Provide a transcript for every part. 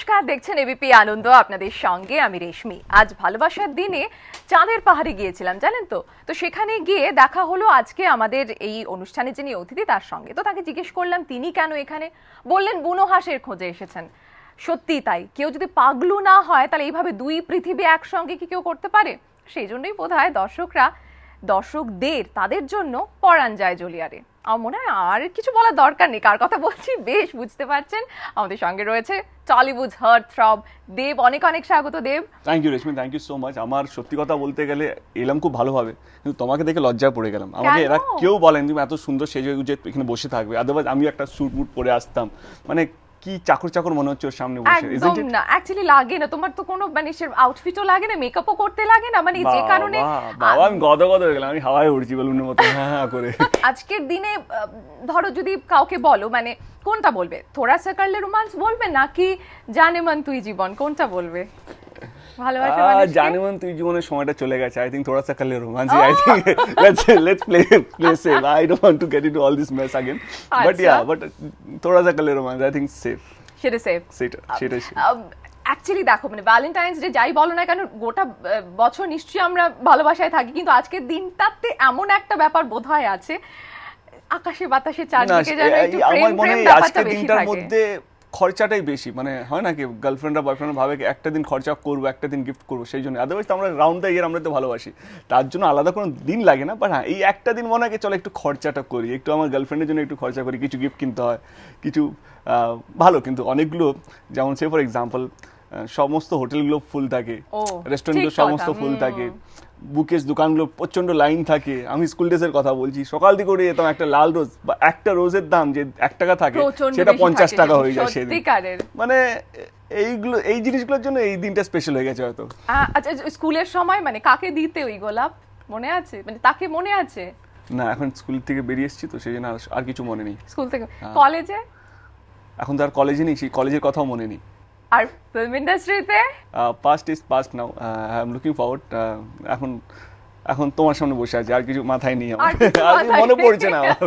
নমস্কার, দেখছেন এবিপি আনন্দ, আপনাদের সঙ্গে আমি রেশমি। আজ ভালোবাসার দিনে চাঁদের পাহাড়ে গিয়েছিলাম, জানেন তো। তো সেখানে গিয়ে দেখা হলো আজকে আমাদের এই অনুষ্ঠানে যিনি অতিথি তার সঙ্গে। তো তাকে জিজ্ঞেস করলাম তিনি কেন এখানে। বললেন বুনো হাঁসের খোঁজে এসেছেন। সত্যি তাই, কেউ যদি পাগলু না হয় তাহলে এইভাবে দুই পৃথিবী একসঙ্গে কি কেউ করতে পারে? সেই জন্যই বোধহয় দর্শকদের তাদের জন্য পরাণ যায় জলিয়ারে। আমার মনে হয় আর কিছু বলার দরকার নেই, কার কথা বলছি বেশ বুঝতে পারছেন। আমাদের সঙ্গে রয়েছে টলিউড হার্ট থ্রব দেব। অনেক অনেক স্বাগত Dev. Thank you Reshmi, thank you so much. আমার সত্যি কথা বলতে গেলে এলাম খুব ভালোভাবে, কিন্তু তোমাকে দেখে লজ্জায় পড়ে গেলাম। আমাকে এরা কেউ বলেন তুমি এত সুন্দর সেজে গুজে এখানে বসে থাকবে, আদারওয়াইজ আমি একটা স্যুট মুট পরে আসতাম। মানে কি চাকর চাকর মনে হচ্ছে ওর সামনে বসে। একদম না, অ্যাকচুয়ালি লাগে না, তোমার তো কোনো মানে আউটফিটও লাগে না, মেকআপও করতে লাগে না, মানে যে কারণে বাবা আমি গদগদ হয়ে গেলাম, আমি হাওয়ায় উড়ছি বেলুনের মতো হ্যাঁ করে। আজকের দিনে ধরো যদি কাউকে বলো, মানে কোনটা বলবে? থোড়া সা কার লে রোমান্স বলবে নাকি জানে মন তুই জীবন, কোনটা বলবে? ভালোবাসা মানে জানে মন তুই জীবনের সময়টা চলে গেছে। আই থিংক থোড়া সা কার লে romance. I think let's play safe. I don't want to get into all this mess again, but থোড়া সা কার লে রোমান্স আই থিংক সেফ। সেটা সেফ, সেটা অ্যাকচুয়ালি দেখো, মানে ভ্যালেন্টাইন্স ডে যাই বলো না কেন, গোটা বছর নিশ্চয়ই আমরা ভালোবাসায় থাকি, কিন্তু আজকের দিনটাতে এমন একটা ব্যাপার বোধহয় আছে, আকাশে বাতাসে চারদিকে যেন একটু প্রেম প্রেম ব্যাপারটা বেশি থাকে। মধ্যে খরচাটাই বেশি, মানে হয় না কি গার্লফ্রেন্ডরা বয়ফ্রেন্ডরা ভাবে একটা দিন খরচা করবো, একটা দিন গিফট করবো, সেই জন্য। আদারওয়াইজ আমরা রাউন্ড দ্য ইয়ার আমরা তো ভালোবাসি, তার জন্য আলাদা কোনো দিন লাগে না। বাট হ্যাঁ, এই একটা দিন মনে হয় চলো একটু খরচাটা করি, একটু আমার গার্লফ্রেন্ডের জন্য একটু খরচা করি, কিছু গিফট কিনতে হয়, কিছু ভালো। কিন্তু অনেকগুলো যেমন সে ফর এক্সাম্পল সমস্ত হোটেলগুলো ফুল থাকে, রেস্টুরেন্টগুলো সমস্ত ফুল থাকে, বুকেস দোকানগুলো প্রচন্ড লাইন থাকে। আমি স্কুল ডেজের কথা বলছি, সকাল দিকে করে যেতাম, একটা লাল রোজ বা একটা রোজের দাম যে 1 টাকা থাকে সেটা 50 টাকা হয়ে যায় সেদিন। মানে এইগুলো এই জিনিসগুলোর জন্য এই দিনটা স্পেশাল হয়ে গেছে হয়তো। আচ্ছা, স্কুলের সময় মানে কাকে দিতে ওই গোলাপ মনে আছে? মানে তাকে মনে আছে? না, এখন স্কুল থেকে বেরিয়ে এসেছি তো সেই জন্য আর কিছু মনে নেই। স্কুল থেকে কলেজে? এখন তো আর কলেজে নেই, সেই কলেজের কথাও মনে নেই। আর ফিল্ম ইন্ডাস্ট্রিতে? Past is past now, I am looking forward. এখন তোমার সামনে বসে আছি, আর কিছু মাথায় নেই আমার, আর মনে পড়ছে না আমার।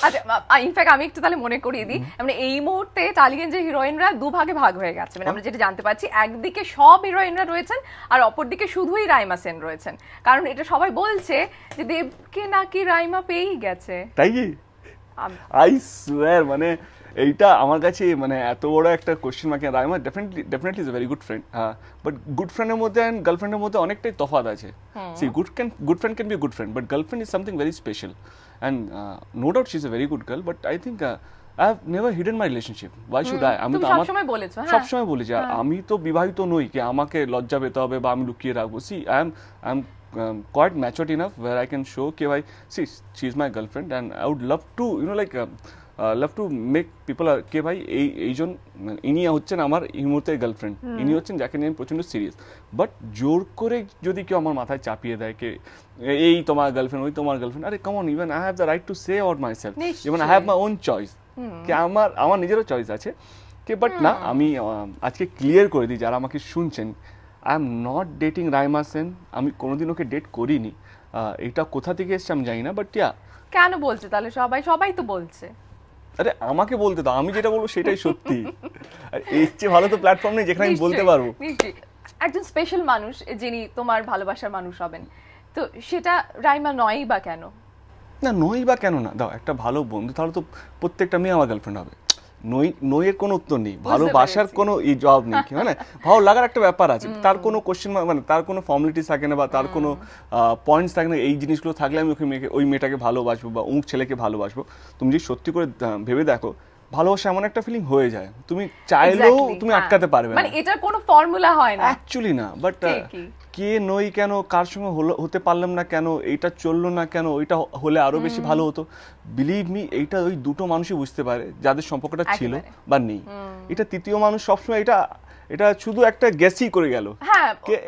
আচ্ছা, ইনফ্যাক্ট আমি একটু তাহলে মনে করিয়ে দিই, মানে এই মুহূর্তে টালিগঞ্জের হিরোইনরা দুভাগে ভাগ হয়ে গেছে। মানে আমরা যেটা জানতে পারছি, একদিকে সব হিরোইনরা রয়েছেন আর অপরদিকে শুধুই রাইমা সেন রয়েছেন, কারণ এটা সবাই বলছে যে দেবকে নাকি রাইমা পেয়েই গেছে। তাই কি? আই সোয়ার, মানে এইটা আমার কাছে মানে এত বড় একটা question mark. Raima definitely is a very good friend, but good ফ্রেন্ডের মধ্যে এন্ড গার্লফ্রেন্ডের মধ্যে অনেকটাই তফাৎ আছে। She good friend can be good friend, but girlfriend is something very special, and no doubt she is a very good girl, but I think I have never hidden my relationship. Why should I? আমি তো সবসময় বলেছো, সবসময় বলেছি, আর আমি তো বিবাহিত নই যে আমাকে লজ্জা পেতে হবে বা আমি লুকিয়ে রাখবো। See I am quite matured enough where I can show ke bhai, see she is my girlfriend and I would love to love to make people ke bhai এইজন ইনি হচ্ছেন আমার এই মুহূর্তে গার্লফ্রেন্ড, ইনি হচ্ছেন যাকে নিয়ে আমি প্রচন্ড সিরিয়াস। বাট জোর করে যদি কেউ আমার মাথায় চাপিয়ে দেয় কে এই তোমার গার্লফ্রেন্ড, ওই তোমার গার্লফ্রেন্ড, আরে come on, even I have the right to say out myself, even I have my own choice, কে আমার নিজেরও চয়েস আছে কে। বাট না, আমি আজকে ক্লিয়ার করে দিই যারা আমাকে শুনছেন, I am not dating Raima Sen. আমি কোনোদিন ওকে ডেট করিনি। এটা কোথা থেকে এসছে আমি জানি না, বাট কেন বলছে তাহলে? সবাই তো বলছে। আরে আমাকে বলতে দাও, আমি যেটা বলবো সেটাই সত্যি। আর এর চেয়ে ভালো তো প্ল্যাটফর্ম নেই যেখানে আমি বলতে পারবো। একজন স্পেশাল মানুষ যিনি তোমার ভালোবাসার মানুষ হবেন, তো সেটা রাইমা নয়ই বা কেন? না, নই বা কেন না, দাও একটা ভালো বন্ধু, তাহলে তো প্রত্যেকটা মেয়ে আমার গার্লফ্রেন্ড হবে। নইয়ের কোনো উত্তর নেই, ভালোবাসার কোনো জবাব নেই, মানে ভালো লাগার একটা ব্যাপার আছে, তার কোনো কোশ্চেন মানে তার কোনো ফর্মালিটিস থাকে না বা তার কোনো পয়েন্টস থাকে না। এই জিনিসগুলো থাকলে আমি ওই মেয়েটাকে ভালোবাসবো বা ছেলেকে ভালোবাসবো। তুমি যদি সত্যি করে ভেবে দেখো, ভালোবাসা এমন একটা ফিলিং হয়ে যায়, তুমি চাইলেও তুমি আটকাতে পারবে না। মানে এটার কোনো ফর্মুলা হয় না অ্যাকচুয়ালি না। বাট কে নই কেন, কার সঙ্গে হতে পারলাম না কেন, এইটা চললো না কেন, ওইটা হলে আরো বেশি ভালো হতো, বিলিভ মি এইটা ওই দুটো মানুষই বুঝতে পারে যাদের সম্পর্কটা ছিল বা নেই। এটা তৃতীয় মানুষ সবসময় এটা শুধু একটা গেসই করে গেল,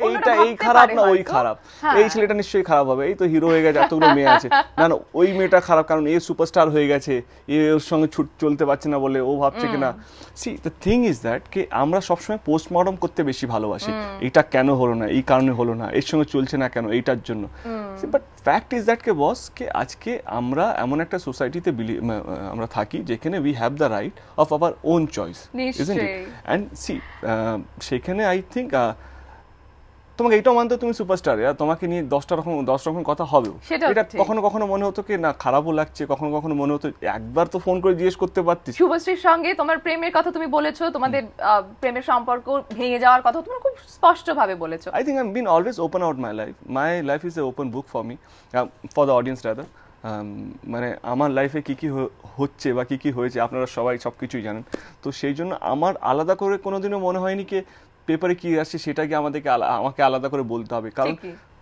এইটা এই খারাপ না ওই খারাপ, এই ছেলেটা নিশ্চয়ই খারাপ হবে, এই তো হিরো হয়ে গেছে, এতগুলো মেয়ে আছে, না ওই মেয়েটা খারাপ কারণ এ সুপারস্টার হয়ে গেছে, ওর সঙ্গে চলতে পারছে না বলে ও ভাবছে কিনা। See the thing is that কে আমরা সবসময় পোস্টমর্টম করতে বেশি ভালোবাসি, এটা কেন হলো না, এই কারণে হলো না, এর সঙ্গে চলছে না কেন, এইটার জন্য। বাট ফ্যাক্ট ইজ দ্যাট কে বস কে আজকে আমরা এমন একটা সোসাইটিতে আমরা থাকি যেখানে we have the right of our own choice, isn't it? And see সেখানে আই থিঙ্ক তোমাকে এইটাও মানতে তুমি সুপারস্টার, তোমাকে নিয়ে 10 রকম কথা হবেও। এটা কখনো কখনো মনে হতো কি না খারাপও লাগছে, কখনো কখনো মনে হতো একবার তো ফোন করে জিজ্ঞেস করতে পারতিস। শুভশ্রীর সঙ্গে তোমার প্রেমের কথা তুমি বলেছো, তোমাদের প্রেমের সম্পর্ক ভেঙে যাওয়ার কথা তুমি খুব স্পষ্ট ভাবে বলেছো। I think I've been always open about my life. My life is an open book for me, for the audience rather. মানে আমার লাইফে কি কি হচ্ছে বা কি কি হয়েছে আপনারা সবাই সবকিছুই জানেন। তো সেই জন্য আমার আলাদা করে কোনোদিনও মনে হয়নি কি পেপারে কি আসছে সেটাকে আমাকে আলাদা করে বলতে হবে, কারণ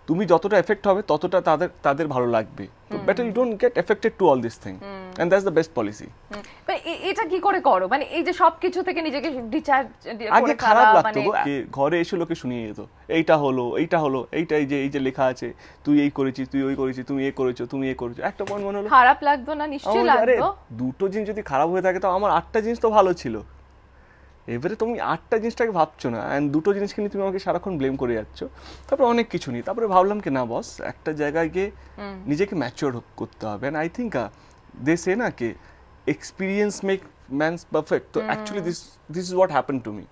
তুমি যতটা এফেক্ট হবে ততটা তাদের ভালো লাগবে। তো better you don't get affected to all this thing, and that's the best policy. এটা কি করে করো, মানে এই যে সবকিছু থেকে নিজেকে ডিচার্জ আগে খারাপ লাগতো ঘরে এসে লোকে শুনিয়ে যেত এইটা হলো এইটা এই যে লেখা আছে তুই এই করেছিস, তুই ওই করেছিস, তুমি এ করেছো, তুমি এ করেছো। একটা পয়েন্ট মনে হলো খারাপ লাগতো না? নিশ্চয়ই লাগতো। দুটো জিনিস যদি খারাপ হয়ে থাকে তো আমার 8টা জিনিস তো ভালো ছিল। এবারে তুমি 8টা জিনিসটাকে ভাবছো না, অ্যান্ড দুটো জিনিসকে নিয়ে তুমি আমাকে সারাক্ষণ ব্লেম করে যাচ্ছ। তারপরে অনেক কিছু নিয়ে তারপরে ভাবলাম কি না বস, একটা জায়গায় গিয়ে নিজেকে ম্যাচিওর করতে হবে। অ্যান্ড আই থিঙ্ক দে সে না কে এক্সপিরিয়েন্স মেক ম্যানস পারফেক্ট। তো actually this is what happen to me.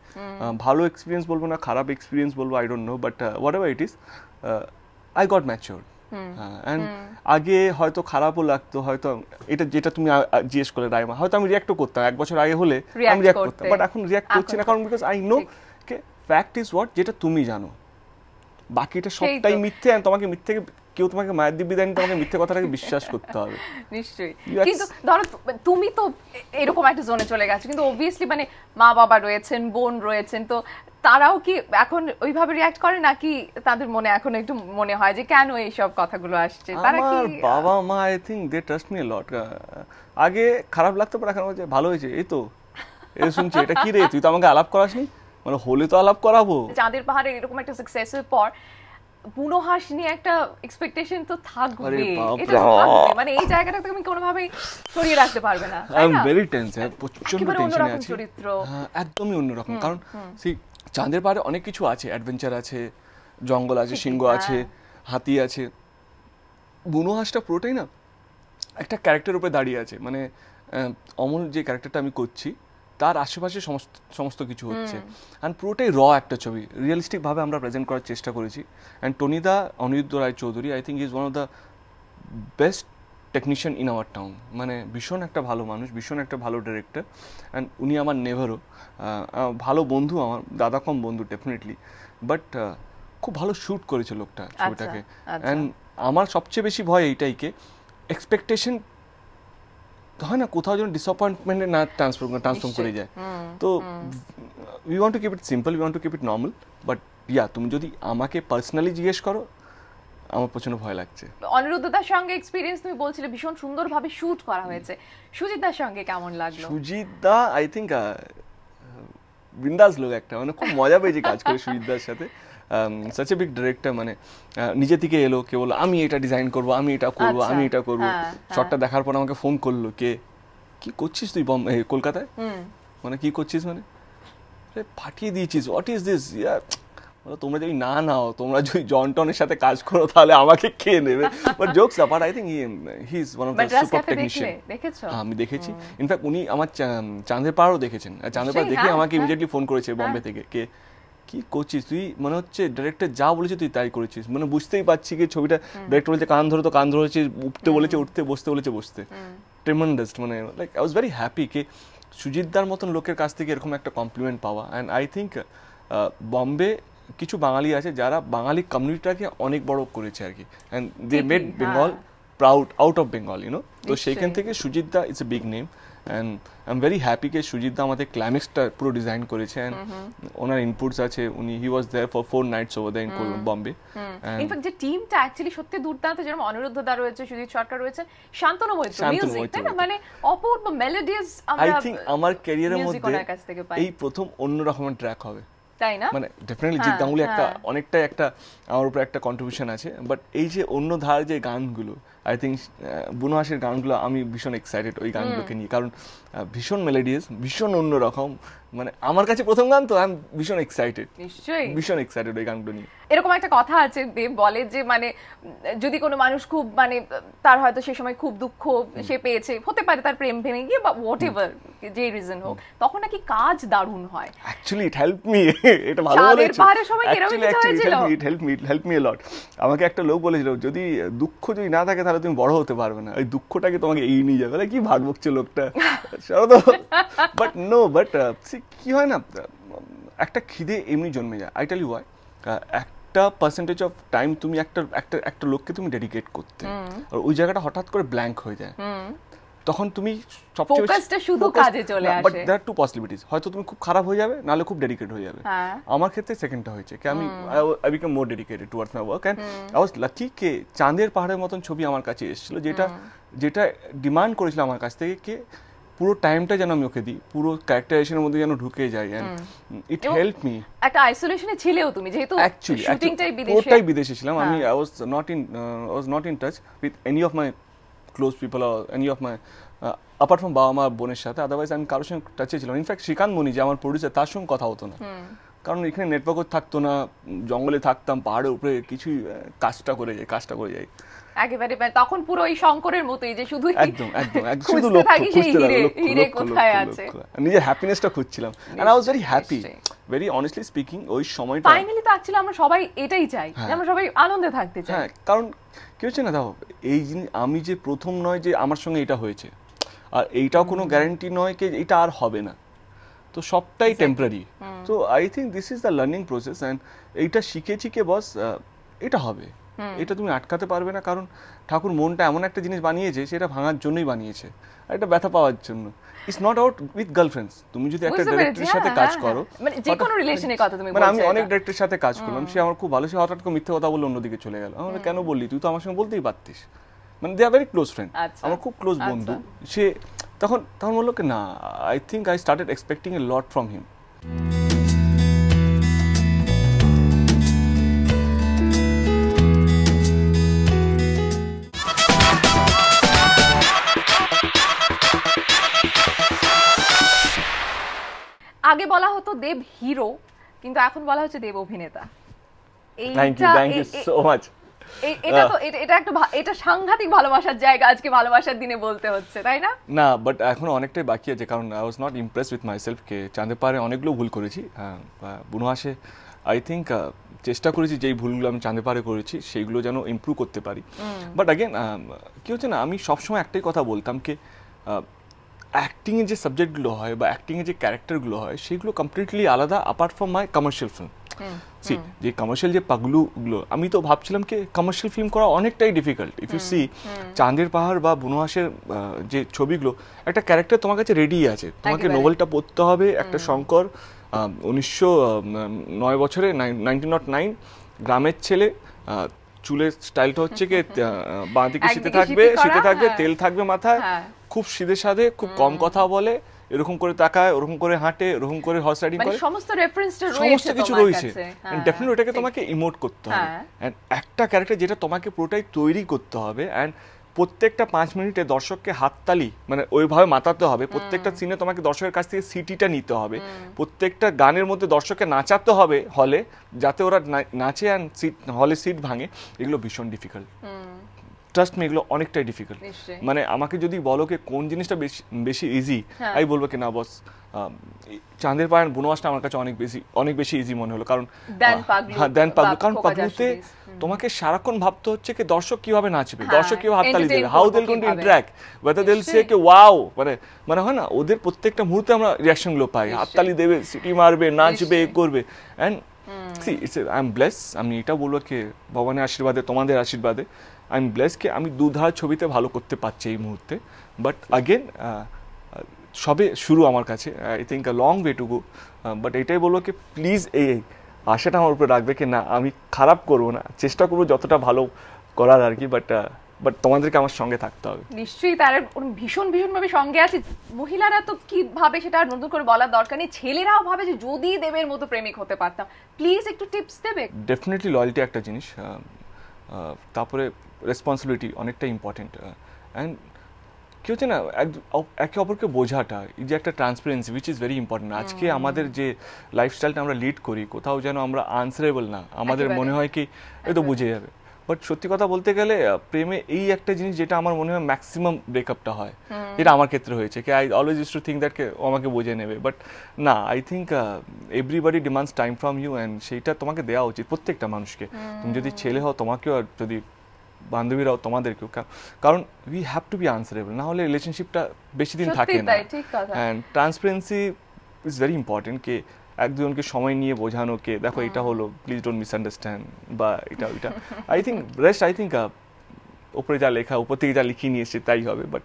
ভালো এক্সপিরিয়েন্স বলবো না খারাপ এক্সপিরিয়েন্স বলবো, I don't know, but what ever it is I got mature. And আগে হয়তো খারাপও লাগতো, হয়তো এটা যেটা তুমি জিজ্ঞেস করলে রাইমা, হয়তো আমি রিয়াক্টও করতাম 1 বছর আগে হলে আমি রিয়াক্ট করতাম, বাট এখন রিয়াক্ট করছি না, কারণ because I know K fact is what, যেটা তুমি জানো, বাকিটা সবটাই মিথ্যে। আর তোমাকে মিথ্যে কেউ তোমাকে মায়ের দিব্যি দেয়নি, তোমাকে মিথ্যে কথাটাকে বিশ্বাস করতে হবে। নিশ্চয়ই। কিন্তু ধরো তুমি তো এরকম একটা জোনে চলে গেছো, কিন্তু অবভিয়াসলি মানে মা বাবা রয়েছেন, বোন রয়েছেন, তো তারাও কি এখন ওইভাবে রিঅ্যাক্ট করে নাকি তাদের মনে এখন একটু মনে হয় যে কেন এইসব কথাগুলো আসছে? তারা কি আমার বাবা মা I think they trust me a lot. আগে খারাপ লাগতো, পর এখন বলছে ভালো হয়েছে, এই তো এই শুনছি, এটা কি রে তুই তো আমাকে আলাপ করাসনি, মানে হলে তো আলাপ করাবো। চাঁদের পাহাড়ে এরকম একটা সাকসেসের পর বুনোহাস নিয়ে একটা এক্সপেকটেশন তো থাকবে, এটা থাকবে, মানে এই জায়গাটাকে তুমি কোনোভাবেই সরিয়ে রাখতে পারবে না। আই এম ভেরি টেন্স, প্রচন্ড টেনশনে আছি। চরিত্র একদমই অন্যরকম, কারণ সেই চাঁদের পাহাড়ে অনেক কিছু আছে, অ্যাডভেঞ্চার আছে, জঙ্গল আছে, সিংহ আছে, হাতি আছে। বুনোহাসটা পুরোটাই না একটা ক্যারেক্টারের উপরে দাঁড়িয়ে আছে, মানে অমল যে ক্যারেক্টারটা আমি করছি তার আশেপাশে সমস্ত কিছু হচ্ছে, অ্যান্ড পুরোটাই একটা ছবি রিয়েলিস্টিকভাবে আমরা প্রেজেন্ট করার চেষ্টা করেছি। And Tonida, Aniruddha Roy Chowdhury, I think is one of the best technician in our town. মানে ভীষণ একটা ভালো মানুষ, ভীষণ একটা ভালো ডিরেক্টর, অ্যান্ড উনি আমার নেভারও ভালো বন্ধু, আমার দাদা কম বন্ধু ডেফিনেটলি, বাট খুব ভালো শ্যুট করেছে লোকটা ছবিটাকে। অ্যান্ড আমার সবচেয়ে বেশি ভয় এইটাই কে এক্সপেকটেশন হয় না কোথাও যেন ডিসঅ্যাপয়েন্টমেন্টে না ট্রান্সফর্ম করে যায়। তো we want to keep it simple, we want to keep it normal, but তুমি যদি আমাকে পার্সোনালি জিজ্ঞেস করো আমার প্রচন্ড ভয় লাগছে। অনিরুদ্ধদার সঙ্গে এক্সপেরিয়েন্স তুমি বলছিলে ভীষণ সুন্দরভাবে শুট করা হয়েছে, সুজিতদার সঙ্গে কেমন লাগলো? সুজিতদা আই থিঙ্ক বিন্দাস লোক একটা, মানে খুব মজা পেয়েছি কাজ করে সুজিতদার সাথে। সাচ এ বিগ ডিরেক্টর, মানে নিজে থেকে এলো, কে বললো আমি এটা ডিজাইন করবো, আমি এটা করবো, আমি এটা করবো। শটটা দেখার পর আমাকে ফোন করলো, কি করছিস তুই কলকাতায়, মানে কি করছিস, মানে ফাটিয়ে দিয়েছিস, হোয়াট ইজ দিস। তোমরা যদি না নাও, তোমরা যদি জনটনের সাথে কাজ করো তাহলে আমাকে কে নেবে। But jokes apart, I think he is one of the super technician. আমি দেখেছি, ইনফ্যাক্ট উনি আমার চাঁদের পাহাড়ও দেখেছেন, চাঁদের পাহাড় দেখে আমাকে ইমিডিয়েটলি ফোন করেছে বম্বে থেকে, কি করছিস তুই, মনে হচ্ছে ডিরেক্টর যা বলেছে তুই তাই করেছিস, মানে বুঝতেই পারছি কি ছবিটা ডিরেক্টর বলেছে কান ধরে তো কান ধরেছিস, উঠতে বলেছে উঠতে, বসতে বলেছে বসতে, ট্রেমেন্ডাস। মানে like I was very happy কে সুজিতদার মতন লোকের কাছ থেকে এরকম একটা কমপ্লিমেন্ট পাওয়া। অ্যান্ড আই থিঙ্ক বম্বে কিছু বাঙালি আছে যারা বাঙালি কমিউনিটিটাকে অনেক বড় করেছে আর কি, and they made Bengal proud out of Bengal, you know. তো সেইখান থেকে Sujitda it's a big name, and I am very happy কে সুজিতদা আমাদের ক্লাইম্যাক্সটা পুরো ডিজাইন করেছে, অ্যান্ড ওনার ইনপুটস আছে, উনি he was there for 4 nights over there in Bombay. In fact যে টিমটা অ্যাকচুয়ালি সত্যি দুর্দান্ত, যেরকম অনিরুদ্ধদা রয়েছে, সুজিত সরকার রয়েছে, শান্তনু মৈত্র মিউজিক, তাই না, মানে অপূর্ব মেলোডিয়াস। আই থিঙ্ক আমার ক্যারিয়ারের মধ্যে এই প্রথম অন্য রকমের ট্র্যাক হবে, তাই না? মানে ডেফিনেটলি জিৎ গাঙ্গুলি একটা অনেকটাই একটা আমার উপরে একটা কন্ট্রিবিউশন আছে, বাট এই যে অন্য ধার যে গানগুলো আই থিঙ্ক বুনো হাসির গানগুলো আমি ভীষণ এক্সাইটেড ওই গানগুলোকে নিয়ে, কারণ ভীষণ মেলোডিয়াস, ভীষণ অন্যরকম, মানে আমার কাছে প্রথম গান তো, আমি ভীষণ এক্সাইটেড, নিশ্চয়ই ভীষণ এক্সাইটেড ওই গানগুলো নিয়ে। এরকম একটা কথা আছে, দেব বলে যে মানে যদি কোনো মানুষ খুব মানে তার হয়তো সে সময় খুব দুঃখ সে পেয়েছে, হতে পারে তার প্রেম ভেঙে গিয়ে বা হোয়াট এভার যে রিজন হোক, তখন নাকি কাজ দারুণ হয়। অ্যাকচুয়ালি ইট হেল্প মি, এটা ভালো চাঁদের বলেছো, পাহাড়ের সময় কি এরকম কিছু হয়েছিল? ইট হেল্প মি এ লট। আমাকে একটা লোক বলেছিল যদি দুঃখ যদি না থাকে তাহলে তুমি বড় হতে পারবে না, ওই দুঃখটাকে তোমাকে এগিয়ে নিয়ে যাবে। কি ভাট বকছে লোকটা, বাট নো, বাট কি হয় না, একটা খিদে এমনি জন্মে যায়। আই টেল ইউ ওয়াই, একটা পার্সেন্টেজ অফ টাইম তুমি একটা লোককে তুমি ডেডিকেট করতে, আর ওই জায়গাটা হঠাৎ করে ব্ল্যাঙ্ক হয়ে যায়, তখন তুমি সবচেয়ে ফোকাসটা শুধু কাজে চলে আসে। But there are two possibilities, হয়তো তুমি খুব খারাপ হয়ে যাবে, নালে খুব ডেডিকেট হয়ে যাবে। আমার ক্ষেত্রে সেকেন্ডটা হয়েছে কি আমি I become more dedicated towards my work, and I was lucky কে চাঁদের পাহাড়ের মতন ছবি আমার কাছে এসেছিল, যেটা ডিমান্ড করেছিল আমার কাছ থেকে কে পুরো টাইমটা যেন আমি ওকে দিই, পুরো ক্যারেক্টারাইজেশনের মধ্যে যেন ঢুকে যাই, এন্ড ইট হেল্প মি। একটা আইসোলেশনে ছিলেও তুমি, যেহেতু শুটিংটাই বিদেশে, পুরোটাই বিদেশে ছিলাম আমি, I was not in touch with any of my close people or any of my apart from বাবা মা বোনের সাথে, আদারওয়াইজ আমি কারোর সঙ্গে টাচে ছিলাম। ইনফ্যাক্ট শ্রীকান্ত মনি যে আমার প্রডিউসার, তার সঙ্গে কথা হতো না, কারণ এখানে নেটওয়ার্কও থাকতো না, জঙ্গলে থাকতাম, পাহাড়ের উপরে কিছুই কাজটা করে যাই একেবারে। তখন পুরো ওই শঙ্করের মতোই যে শুধু একদম শুধু হিরে কোথায় আছে, নিজের হ্যাপিনেসটা খুঁজছিলাম, and I was very happy, very honestly speaking. ওই সময়টা ফাইনালি তো অ্যাকচুয়ালি আমরা সবাই এটাই চাই, আমরা সবাই আনন্দে থাকতে চাই। হ্যাঁ, কারণ কি হচ্ছে না, দেখো এই জিনিস আমি যে প্রথম নয় যে আমার সঙ্গে এটা হয়েছে, আর এইটাও কোনো গ্যারান্টি নয় যে এটা আর হবে না, তো সবটাই টেম্পোরারি। তো I think this is the learning process, and এইটা শিখেছি কে বস এটা হবে, এটা তুমি আটকাতে পারবে না, কারণ ঠাকুর মনটা এমন একটা জিনিস বানিয়েছে, সেটা ভাঙার জন্যই বানিয়েছে, আর এটা ব্যথা পাওয়ার জন্য। It's not out with girlfriends, তুমি যদি একটা ডাইরেক্টরের সাথে কাজ করো, মানে যে কোনো রিলেশনের কথা তুমি বলছো, মানে আমি অনেক ডাইরেক্টরের সাথে কাজ করলাম, সে আমার খুব ভালো, সে হঠাৎ করে মিথ্যে কথা বলে অন্যদিকে চলে গেল, আমরা কেন বললি, তুই তো আমার সঙ্গে বলতেই পারতিস, মানে দে আর ভেরি ক্লোজ ফ্রেন্ড, আমার খুব ক্লোজ বন্ধু। সে তখন বললো কি না, I think I started expecting A lot from him. আগে বলা হতো দেব হিরো, কিন্তু এখন বলা হচ্ছে দেব অভিনেতা। Thank you so much. এটা সাংঘাতিক ভালোবাসার জায়গা, আজকে ভালোবাসার দিনে বলতে হচ্ছে, তাই না? না, বাট এখন অনেকটাই বাকি আছে, কারণ I was not impressed with myself, কে চাঁদে পাহাড়ে অনেকগুলো ভুল করেছি, বুনো হাসে আই থিঙ্ক চেষ্টা করেছি যেই ভুলগুলো আমি চাঁদে পাহাড়ে করেছি সেইগুলো যেন ইমপ্রুভ করতে পারি। বাট অ্যাগেন কি হচ্ছে না, আমি সবসময় একটাই কথা বলতাম কি অ্যাক্টিংয়ের যে সাবজেক্টগুলো হয় বা অ্যাক্টিংয়ের যে ক্যারেক্টারগুলো হয় সেগুলো কমপ্লিটলি আলাদা, apart from my commercial film. See যে কমার্শিয়াল যে পাগলুগুলো, আমি তো ভাবছিলাম কি কমার্শিয়াল ফিল্ম করা অনেকটাই ডিফিকাল্ট। ইফ ইউ সি চাঁদের পাহাড় বা বুনো হাসের যে ছবিগুলো, একটা ক্যারেক্টার তোমার কাছে রেডি আছে, তোমাকে নোবেলটা পড়তে হবে। একটা শঙ্কর 1909 বছরে 1909 গ্রামের ছেলে, চুলের স্টাইলটা হচ্ছে কি বাঁ দিকে শীতে থাকবে, তেল থাকবে মাথায়, খুব সিধে সাধে, খুব কম কথা বলে, এরকম করে তাকায়, ওরকম করে হাঁটে, ওরকম করে হর্স রাইডিং করে, সমস্ত রেফারেন্সটা রয়েছে, সমস্ত কিছু রয়েছে। এন্ড ডেফিনেটলি ওটাকে তোমাকে ইমোট করতে হবে, এন্ড একটা ক্যারেক্টার যেটা তোমাকে পুরোটাই তৈরি করতে হবে, এন্ড প্রত্যেকটা 5 মিনিটে দর্শককে হাততালি মানে ওইভাবে মাতাতে হবে, প্রত্যেকটা সিনে তোমাকে দর্শকের কাছ থেকে সিটিটা নিতে হবে, প্রত্যেকটা গানের মধ্যে দর্শককে নাচাতে হবে হলে, যাতে ওরা নাচে অ্যান্ড হলে সিট ভাঙে। এগুলো ভীষণ ডিফিকাল্ট, ট্রাস্ট মি, এগুলো অনেকটাই ডিফিকাল্ট। মানে আমাকে যদি বলো কি কোন জিনিসটা বেশি ইজি, আমি বলবো কি না বস চাঁদের পাহাড় বুনো হাসটা আমার কাছে অনেক বেশি ইজি মনে হলো, কারণ দেন পাগলু, কারণ পাগলুতে তোমাকে সারাক্ষণ ভাবতে হচ্ছে কি দর্শক কিভাবে নাচবে, দর্শক কিভাবে হাততালি দেবে, how they will going to interact, whether they'll say কি ওয়াও, মানে হয় না, ওদের প্রত্যেকটা মুহূর্তে আমরা রিঅ্যাকশন গুলো পাই, হাততালি দেবে, সিটি মারবে, নাচবে, করবে। And see it's I am bless, আমি এটা বলবো কি ভগবানের আশীর্বাদে, তোমাদের আশীর্বাদে আই এম ব্লেস কি আমি দুধার ছবিতে ভালো করতে পারছি এই মুহূর্তে। বাট আগেন সবে শুরু আমার কাছে, I think a long way to go. But এটাই বলবো কি প্লিজ এই আশাটা আমার উপরে রাখবে কি না আমি খারাপ করবো না, চেষ্টা করবো যতটা ভালো করার আর কি, বাট তোমাদেরকে আমার সঙ্গে থাকতে হবে। নিশ্চয়ই তারা ভীষণ ভাবে সঙ্গে আছে। মহিলারা তো কি ভাবে সেটা নতুন করে বলার দরকার নেই, ছেলেরাও ভাবে যে যদি দেবের মতো প্রেমিক হতে পারতাম। প্লিজ একটু টিপস দেবে। ডেফিনেটলি লয়্যালটি একটা জিনিস, তারপরে রেসপন্সিবিলিটি অনেকটা ইম্পর্টেন্ট। অ্যান্ড কি হচ্ছে না, একে অপরকে বোঝাটা, এই যে একটা transparency which is very important. আজকে আমাদের যে লাইফস্টাইলটা আমরা লিড করি, কোথাও যেন আমরা আনসারেবল না, আমাদের মনে হয় কি এই তো বুঝে যাবে। বাট সত্যি কথা বলতে গেলে প্রেমে এই একটা জিনিস যেটা আমার মনে হয় ম্যাক্সিমাম ব্রেকআপটা হয়, যেটা আমার ক্ষেত্রে হয়েছে, কি I always use to think that কে ও আমাকে বুঝে নেবে, বাট না, I think everybody demands time from you, and সেইটা তোমাকে দেওয়া উচিত প্রত্যেকটা মানুষকে। তুমি যদি ছেলে হও তোমাকেও, আর যদি বান্ধবীরাও তোমাদেরকেও, কারণ we have to be answerable, না হলে রিলেশনশিপটা বেশি দিন থাকে না। And transparency is very important, কে এক দুজনকে সময় নিয়ে বোঝানো, কে দেখো এটা হলো, প্লিজ ডোন্ট মিসআন্ডারস্ট্যান্ড, বা এটা ওইটা। I think rest, I think উপরে যা লেখা, উপর থেকে যা লিখিয়ে নিয়ে এসছে তাই হবে। বাট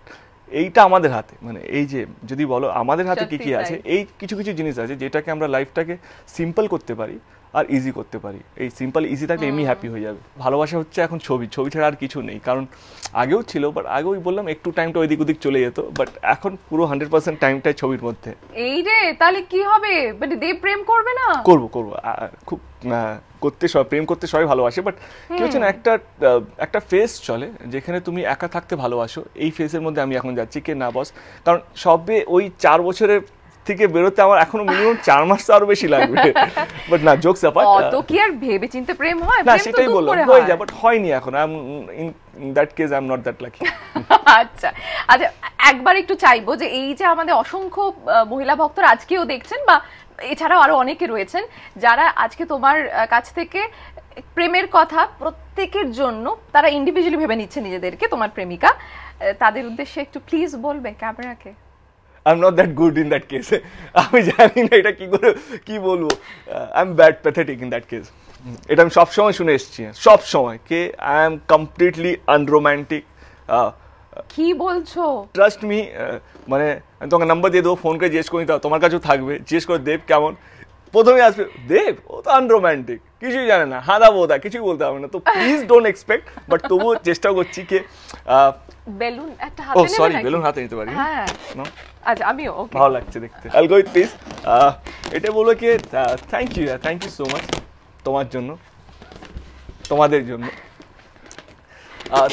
এইটা আমাদের হাতে, মানে এই যে যদি বলো আমাদের হাতে কি কি আছে, এই কিছু কিছু জিনিস আছে যেটাকে আমরা লাইফটাকে সিম্পল করতে পারি আর ইজি করতে পারি। এই সিম্পল ইজি থাকলে এমনি হ্যাপি হয়ে যাবে। ভালোবাসা হচ্ছে এখন ছবি ছাড়া আর কিছু নেই, কারণ আগেও ছিল, বাট আগেও বললাম একটু টাইমটা ওইদিক ওদিক চলে যেত, বাট এখন পুরো 100% টাইমটাই ছবির মধ্যে। এই রে, তাহলে কি হবে? মানে দেব প্রেম করবে না? করবো খুব করতে, সব প্রেম করতে সবাই ভালোবাসে, বাট কি হচ্ছে না, একটা ফেজ চলে যেখানে তুমি একা থাকতে ভালোবাসো। এই ফেজের মধ্যে আমি এখন যাচ্ছি, কে না বস, কারণ সবে ওই 4 বছরের থেকে বেরোতে আমার এখনো মিনিমাম 4 মাস তো আরো বেশি লাগবে। বাট না, জোকস অ্যাপার্ট, অত কি আর ভেবে চিন্তে প্রেম হয়? না সেটাই বললাম, হয়ে যায়, বাট হয়নি এখন। In that case I am not that lucky. আচ্ছা আচ্ছা, একবার একটু চাইবো যে এই যে আমাদের অসংখ্য মহিলা ভক্তরা আজকেও দেখছেন, বা এছাড়াও আরো অনেকে রয়েছেন যারা আজকে তোমার কাছ থেকে প্রেমের কথা প্রত্যেকের জন্য তারা ইন্ডিভিজুয়ালি ভেবে নিচ্ছে নিজেদেরকে, তোমার প্রেমিকা, তাদের উদ্দেশ্যে একটু প্লিজ বলবে ক্যামেরাকে। I'm not that good in that case. আমি জানি না এটা কি বলবো। I'm bad pathetic in that case. এটা আমি সবসময় শুনে এসেছি, সবসময়, কে I am completely unromantic. কি বলছো? ট্রাস্ট মি, মানে আমি তোমাকে নাম্বার দিয়ে দেবো, ফোন করে জিজ্ঞেস করে নিতে, তোমার কাছেও থাকবে, জিজ্ঞেস করে দেব কেমন, প্রথমে আসবে দেব ও তো আনরোম্যান্টিক, কিছুই জানে না, হাদা বোদা, কিছুই বলতে হবে না। তো প্লিজ ডোন্ট এক্সপেক্ট, বাট তবুও চেষ্টা করছি কে বেলুন একটা হাতে নেবে নাকি? সরি, বেলুন হাতে নিতে পারি? হ্যাঁ আচ্ছা, আমিও ওকে, ভালো লাগছে দেখতে। I'll go with peace. এটা বলো কি, থ্যাংক ইউ সো মাচ তোমার জন্য, তোমাদের জন্য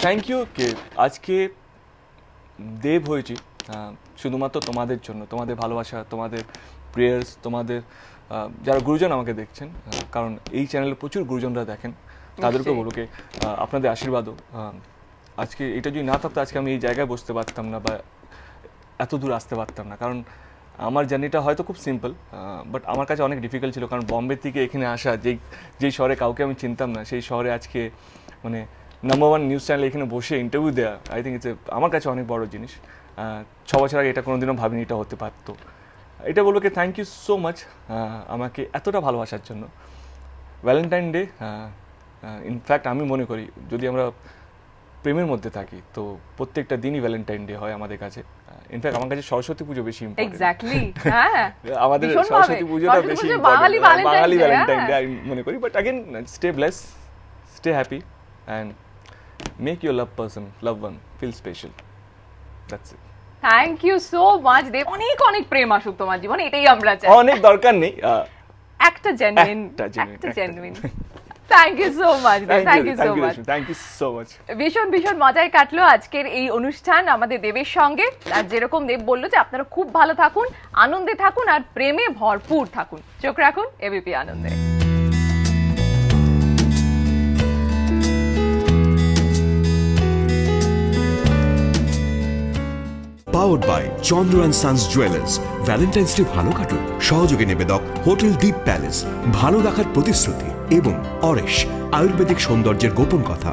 থ্যাংক ইউ, কে আজকে দেব হয়েছি শুধুমাত্র তোমাদের জন্য, তোমাদের ভালোবাসা, তোমাদের প্রেয়ার্স, তোমাদের যারা গুরুজন আমাকে দেখছেন, কারণ এই চ্যানেলে প্রচুর গুরুজনরা দেখেন, তাদেরকে বলো কে আপনাদের আশীর্বাদও, আজকে এটা যদি না থাকতো আজকে আমি এই জায়গায় বসতে পারতাম না, বা এত দূর আসতে পারতাম না। কারণ আমার জার্নিটা হয়তো খুব সিম্পল, বাট আমার কাছে অনেক ডিফিকাল্ট ছিল, কারণ বম্বে থেকে এখানে আসা, যেই শহরে কাউকে আমি চিনতাম না, সেই শহরে আজকে মানে নাম্বার 1 নিউজ চ্যানেলে এখানে বসে ইন্টারভিউ দেওয়া, আই থিঙ্ক আমার কাছে অনেক বড় জিনিস। 6 বছর আগে এটা কোনোদিনও ভাবিনি এটা হতে পারতো। এটা বলবো কি থ্যাংক ইউ সো মাচ আমাকে এতটা ভালোবাসার জন্য। ভ্যালেন্টাইন ডে, ইনফ্যাক্ট আমি মনে করি যদি আমরা প্রেমের মধ্যে থাকি তো প্রত্যেকটা দিনই ভ্যালেন্টাইন ডে হয় আমাদের কাছে। ইনফ্যাক্ট আমার কাছে সরস্বতী পুজো বেশি ইম্পর্টেন্ট। এক্স্যাক্টলি, হ্যাঁ আমাদের সরস্বতী পুজোটা বেশি ইম্পর্টেন্ট, বাঙালি ভ্যালেন্টাইন ডে আমি মনে করি। But again stay bless, stay happy and make your love person, love one feel special. That's it. Thank you so much Dev, অনেক অনেক প্রেম আসুক তোমার জীবনে, এটাই আমরা চাই। অনেক দরকার নেই, একটা genuine, thank you so much, thank you so much, thank you so much. ভীষণ ভীষণ মজায় কাটলো আজকের এই অনুষ্ঠান আমাদের দেবের সঙ্গে। আর যেরকম দেব বললো যে আপনারা খুব ভালো থাকুন, আনন্দে থাকুন আর প্রেমে ভরপুর থাকুন। চোখ রাখুন এবিপি আনন্দে। Powered by Chandra and Sons Jewellers. Valentine's Day ভালো কাটুক। সহযোগী নিবেদক হোটেল দ্বীপ প্যালেস, ভালো রাখার প্রতিশ্রুতি, এবং অরেশ আয়ুর্বেদিক সৌন্দর্যের গোপন কথা।